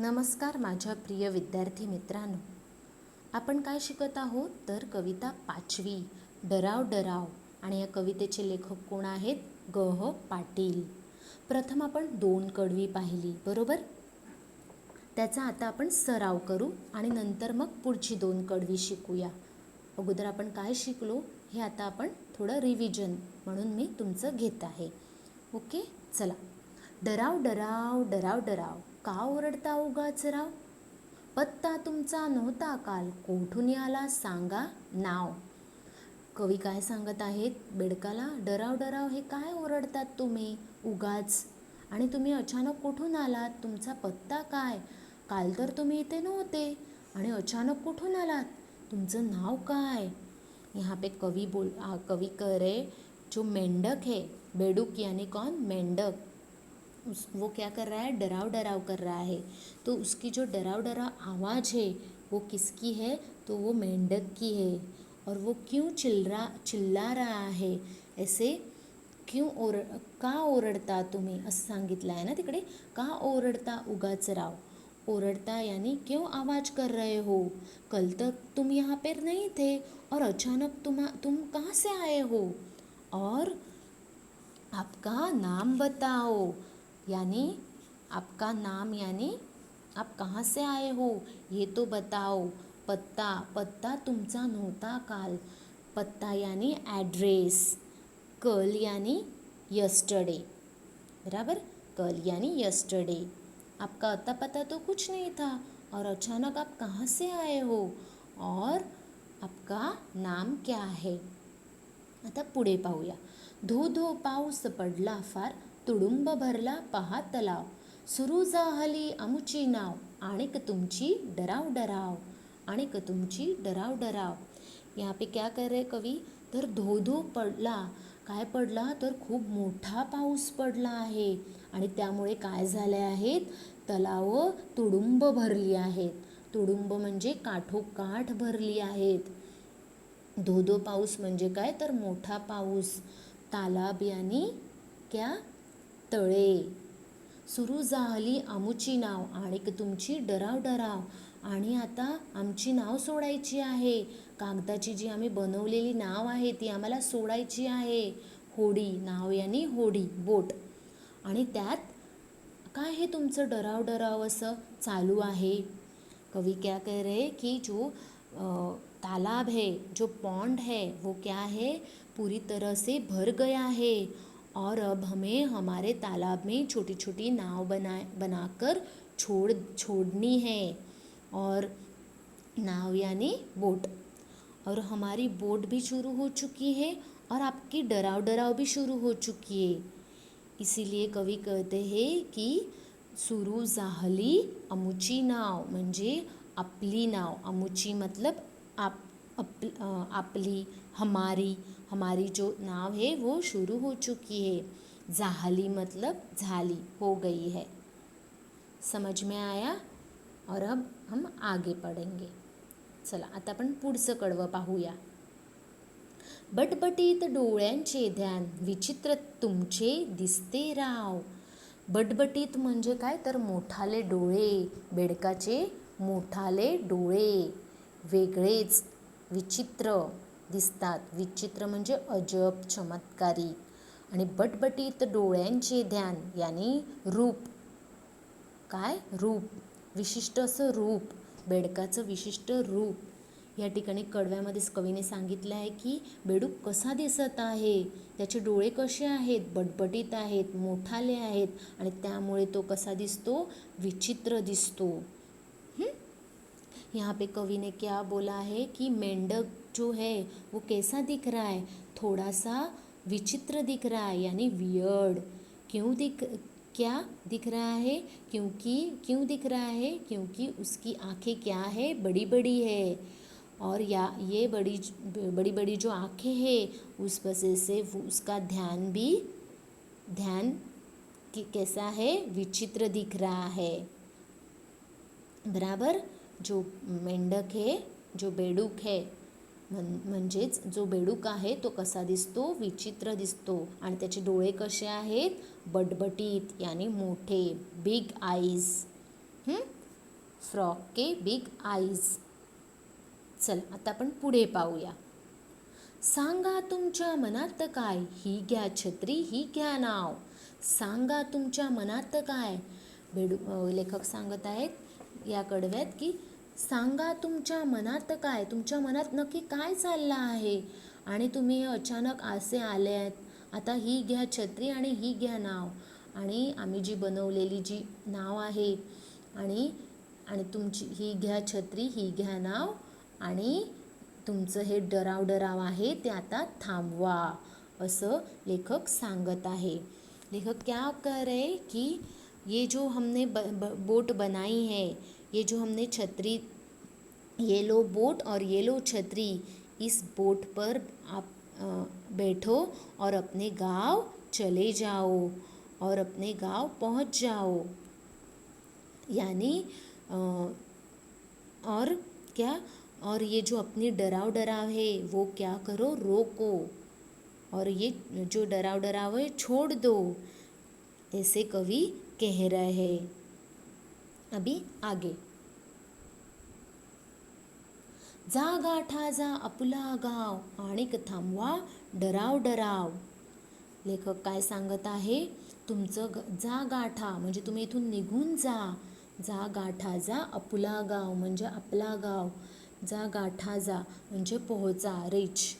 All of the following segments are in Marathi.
नमस्कार माझ्या प्रिय विद्यार्थी मित्रांनो, आपण काय शिकत आहोत तर कविता 5वी डराव डराव. आणि या कवितेचे लेखक कोण आहेत? ग. पाटील. प्रथम आपण 2 कडवी पाहिली, बरोबर? त्याचा आता आपण सराव करू आणि नंतर मग पुढची 2 कडवी शिकूया. अगोदर आपण काय शिकलो हे आता आपण थोडं रिव्हिजन म्हणून मी तुमचं घेत आहे. ओके, चला. डराव डराव डराव डराव, का ओरडता उगाच राव? पत्ता तुमचा नव्हता काल, कोठून आला सांगा नाव. कवी काय सांगत आहेत बेडकाला? डराव डराव, हे काय ओरडतात तुम्ही उगाच? आणि तुम्ही अचानक कुठून आलात? तुमचा पत्ता काय? काल तर तुम्ही इथे नव्हते आणि अचानक कुठून आलात? तुमचं नाव काय? यहाँ पे कवि कह रहे जो मेंढक है, बेडूक यानी कौन? मेंढक. वो क्या कर रहा है? डराव डराव कर रहा है. तो उसकी जो डराव डराव आवाज़ है वो किसकी है? तो वो मेंढक की है. और वो क्यों चिल्ला रहा है ऐसे? का ओरडता तुम्ही असं सांगितलं आहे ना तिकडे. का ओरडता उगाच राव? ओरडता यानी क्यों आवाज़ कर रहे हो? कल तक तुम यहाँ पर नहीं थे और अचानक तुम कहाँ से आए हो? और आपका नाम बताओ, यानी आपका नाम यानी आप कहाँ से आए हो ये तो बताओ. पत्ता तुमचा नव्हता काल. पत्ता यानी ॲड्रेस. कल यानी यस्टरडे, बराबर? कल यानी यस्टरडे. आपका अता पता तो कुछ नहीं था और अचानक आप कहाँ से आए हो और आपका नाम क्या है? आता पुढे पाहूया. धो धो पाऊस पडला फार, तुडुंब भरला पहा तलाव. सुरू झाली आमुची नाव, आणिक तुमची डराव डराव. आणिक तुमची डराव डराव. यहाँ पे क्या कर रहे कवी? तर धो धो पडला. काय पडला? तर खूप मोठा पाऊस पडला आहे आणि त्यामुळे काय झाले आहेत? तलाव तुडुंब भरली आहेत. तुडुंब म्हणजे काठोकाठ भरली आहेत. धो धो पाऊस म्हणजे काय? तर मोठा पाऊस. तालाब यानी क्या? तळे. सुरू झाली आमुची नाव, आणिक तुमची डराव डराव. आणि आता आमची नाव सोडायची आहे. कागदाची जी आम्ही बनवलेली नाव आहे ती आम्हाला सोडायची आहे. होडी, नाव यानी होडी, बोट. आणि त्यात काय हे तुमचं डराव डराव असं चालू आहे? कवि क्या कह रहे कि जो तालाब है, जो पॉन्ड है, वो क्या है? पूरी तरह से भर गया है और अब हमें हमारे तालाब में छोटी छोटी नाव बनाकर छोड़नी है. और नाव यानी बोट. और हमारी बोट भी शुरू हो चुकी है और आपकी डराव डराव भी शुरू हो चुकी है. इसीलिए कवि कहते हैं कि सुरू झाली आमुची नाव, म्हणजे आपली नाव. आमुची मतलब आपली, हमारी जो नाव है वो शुरू हो चुकी है. झाली मतलब झाली, हो गई है. समझ में आया? और अब हम आगे पढ़ेंगे. चला आता आपण पुढचं कडवं पाहूया. बटबटीत डोळ्यांचे ध्यान, विचित्र तुमचे दिसते राव. बटबटीत म्हणजे काय? तर मोठाले डोळे. बेडकाचे मोठाले डोळे वेगळेच विचित्र दिसतात. विचित्र म्हणजे अजब, चमत्कारी. आणि बटबटीत डोळ्यांचे ध्यान यानी रूप. काय? रूप, विशिष्ट असं रूप. बेडकाचं विशिष्ट रूप. या ठिकाणी कडव्यामध्येच कवीने सांगितलं आहे की बेडूक कसा दिसत आहे, त्याचे डोळे कसे आहेत? बटबटीत आहेत, मोठाले आहेत आणि त्यामुळे तो कसा दिसतो? विचित्र दिसतो. यहाँ पे कवि ने क्या बोला है कि मेंढक जो है वो कैसा दिख रहा है? थोड़ा सा विचित्र दिख रहा है, यानी वियर्ड. क्या दिख रहा है? क्यों दिख रहा है? क्योंकि उसकी आँखें क्या है? बड़ी बड़ी है. और ये बड़ी बड़ी जो आँखें हैं उस वजह से वो उसका ध्यान कैसा है? विचित्र दिख रहा है. बराबर. जो मेंढक है, जो बेडूक है, म्हणजेच जो बेडूक आहे तो कसा दिसतो? विचित्र दिसतो. आणि त्याचे डोळे कसे आहेत? बटबटीत यानी मोठे, बिग आईज. फ्रॉक के बिग आईज. चल आता आपण पुढे पाहूया. सांगा तुमच्या मनात काय, ही घ्या छत्री, ही घ्या नाव. सांगा तुमच्या मनात काय. लेखक सांगत आहेत या कडव्यात की सांगा तुमच्या मनात काय, तुमच्या मनात नक्की काय चाललं आहे आणि तुम्ही अचानक असे आले आहेत. आता ही घ्या छत्री आणि ही घ्या नाव. आणि आम्ही जी बनवलेली जी नाव आहे आणि तुमची ही घ्या छत्री, ही घ्या नाव आणि तुमचं हे डराव आहे ते आता थांबवा, असं लेखक सांगत आहे. लेखक क्या कह रहे कि ये जो हमने बोट बनाई है, ये जो हमने छतरी, ये लो बोट और ये लो छतरी, इस बोट पर आप बैठो और अपने गांव चले जाओ और अपने गांव पहुंच जाओ. यानी और क्या, और ये जो अपनी डराव है वो क्या करो, रोको, और ये जो डराव है छोड़ दो, ऐसे कवि कह रहे हैं. अभी आगे. जा गाठा जा आपला गाव आणिक थांबवा डराव. लेखक काय सांगत आहे, तुमचं जा गाठा म्हणजे तुम्ही इथून निघून जा. जा गाठा जा आपला गाव म्हणजे आपला गाव. जा गाठा जा म्हणजे पोहोचा, रिच.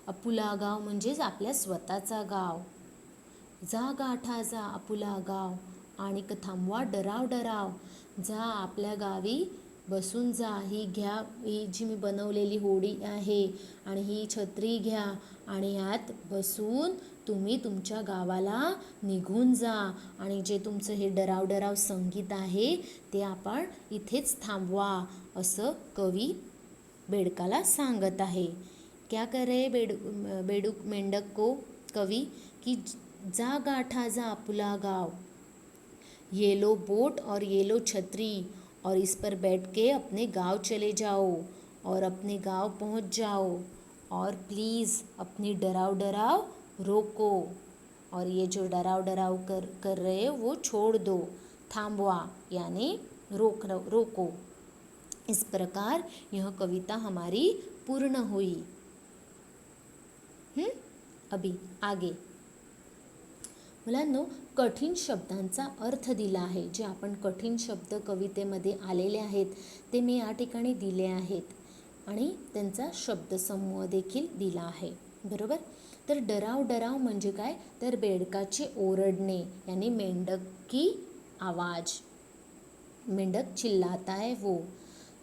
अपुला गाव म्हणजेच आपल्या स्वतःचा गाव. जा गाठा जा अपुला गाव आणि थांबवा डराव. जा आपल्या गावी बसून जा. ही घ्या, ही जी मी बनवलेली होडी आहे आणि ही छत्री घ्या आणि यात बसून तुम्ही तुमच्या गावाला निघून जा. आणि जे तुमचं हे डराव संगीत आहे ते आपण इथेच थांबवा, असं कवी बेडकाला सांगत आहे. क्या कर रहे बेडूक मेंढक को कवि कि जा गाठा जा आपला गाव, ये लो बोट और ये लो छतरी और इस पर बैठ के अपने गांव चले जाओ और अपने गांव पहुंच जाओ और प्लीज़ अपनी डराव रोको और ये जो डराव कर रहे हो वो छोड़ दो, थांबवा यानी रोको. इस प्रकार यह कविता हमारी पूर्ण हुई. अभी आगे. मुलांनो, कठीण शब्दांचा अर्थ दिला आहे. जे आपण कठीण शब्द कवितेमध्ये आलेले आहेत ते मी या ठिकाणी दिले आहेत आणि त्यांचा शब्दसमूह देखील दिला आहे, बरोबर. तर डराव म्हणजे काय, तर बेडकाचे ओरडणे यानी मेंढक की आवाज, मेंढक चिल्लाता है वो.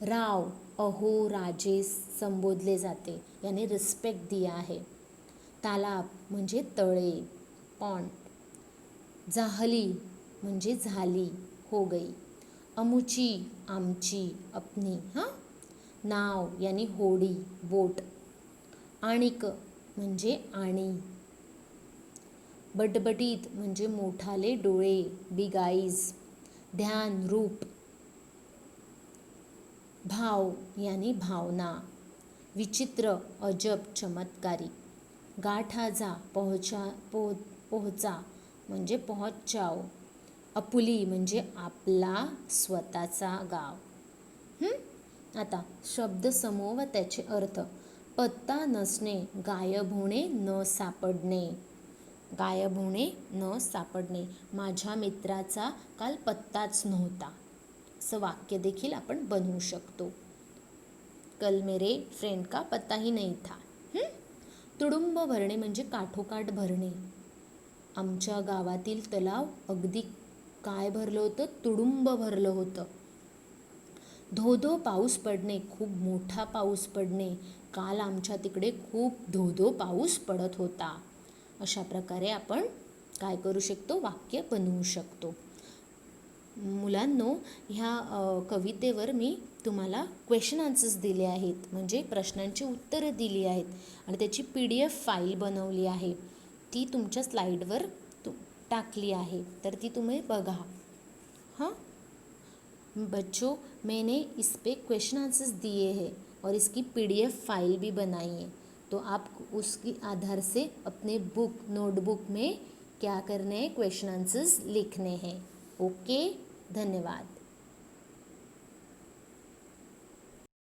राव अहो राजे संबोधले जाते यानी रिस्पेक्ट दिया आहे. तालाब म्हणजे तळे, पॉन्ड. जाहली म्हणजे झाली, हो गई. अमुची आमची, अपनी. नाव यानी होडी, बोट. आणिक म्हणजे आणि. बटबटीत म्हणजे मोठाले डोळे, बिग आईज. ध्यान रूप. भाव यानी भावना. विचित्र अजब चमत्कारी. गाठा जा पोहोचा म्हणजे पहुंच जाओ. अपुली म्हणजे आपला स्वतःचा गाव. आता शब्दसमूह व त्याचे अर्थ. पत्ता नसणे, गायब होणे, न सापडणे. गायब होणे, न सापडणे. माझ्या मित्राचा काल पत्ताच नव्हता, असं वाक्य देखील आपण बनवू शकतो. कल मेरे फ्रेंड का पत्ता ही नहीं था. तुडुंब भरणे म्हणजे काठोकाठ भरणे. आमच्या गावातील तलाव अगदी काय भरलं होतं, तुडुंब भरलं होतं. धोधो पाऊस पडणे, खूप मोठा पाऊस पडणे. काल आमच्या तिकडे खूप धोधो पाऊस पडत होता. अशा प्रकारे आपण काय करू शकतो, वाक्य बनवू शकतो. मुलांनो, ह्या कवितेवर मी तुम्हाला क्वेश्चन आन्सर्स दिले आहेत, म्हणजे प्रश्नांची उत्तरं दिली आहेत आणि त्याची PDF फाईल बनवली आहे. ती तुमच्या स्लाईडवर टाकली आहे, तर ती तुम्ही बघा. बच्चों, मैंने इस पे क्वेश्चन आंसर्स दिए हैं और इसकी PDF फाइल भी बनाई है, तो आप उसके आधार से अपने नोटबुक में क्या करने हैं, क्वेश्चन आंसर्स लिखने हैं. ओके, धन्यवाद.